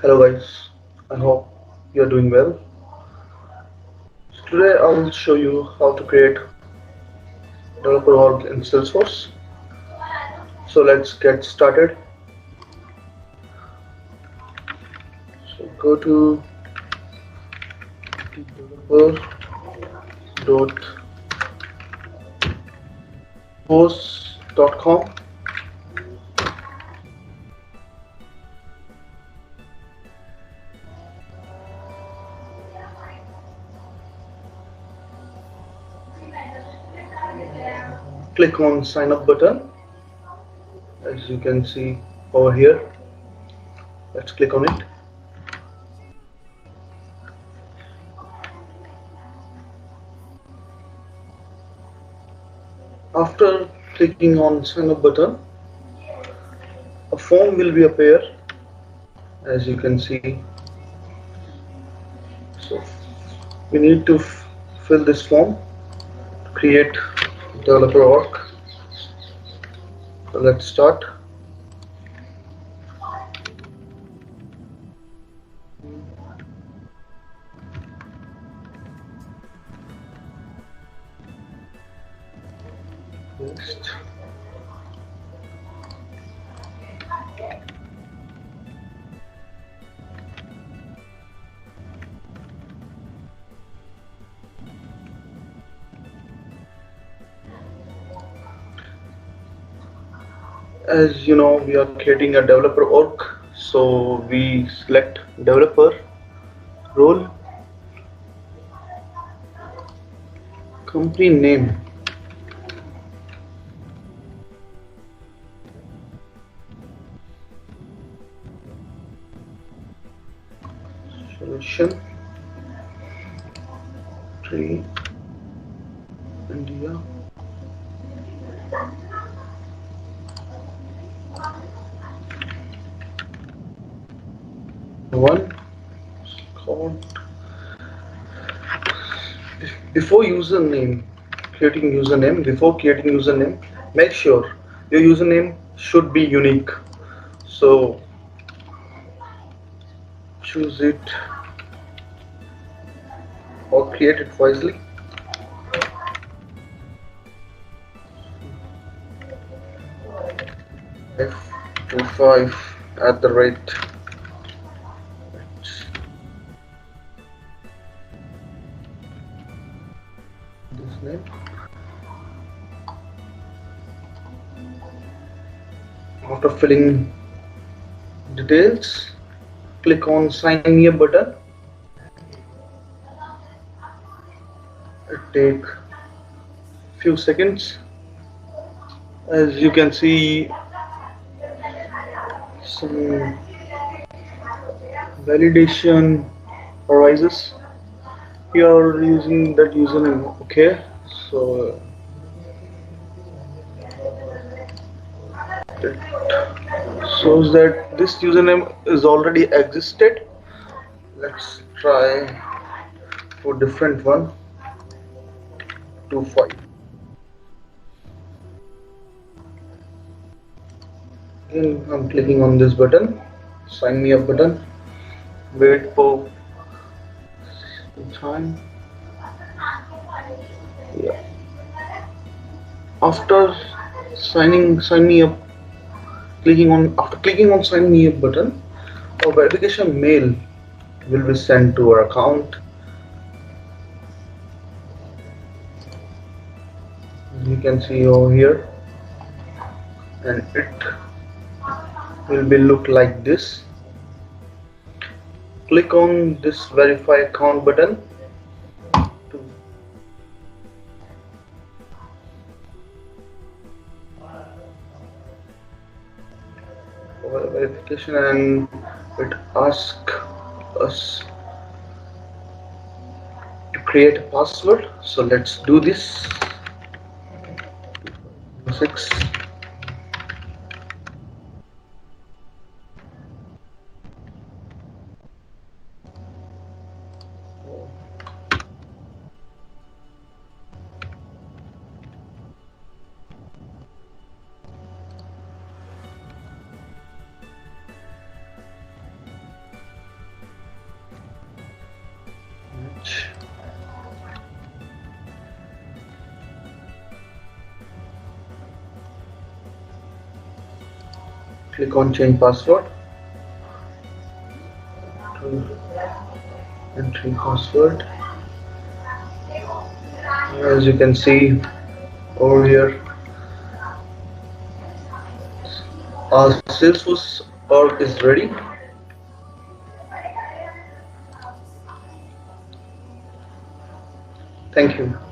Hello guys, I hope you are doing well. So today I will show you how to create developer org in Salesforce. So let's get started. So go to developer.post.com. Click on sign up button as you can see over here. Let's click on it. After clicking on sign up button, a form will be appear as you can see. So we need to fill this form to create developer org. So let's start. Next. As you know, we are creating a developer org, so we select developer role, company name, solution tree, India, one code. Before username, before creating username, make sure your username should be unique. So choose it or create it wisely. F25 at the rate. This name. After filling details, click on sign me up button. It take few seconds. As you can see, some validation arises. We are using that username. Okay, so it shows that this username is already existed. Let's try for different one. 25. Again, I'm clicking on this button, sign me up button. Wait for some time. Yeah. After sign me up, after clicking on sign me up button, a verification mail will be sent to our account. You can see over here, and it will be look like this. Click on this verify account button to for verification, and it asks us to create a password. So let's do this. 6. Click on change password to entry password. As you can see over here, our Salesforce org is ready. Thank you.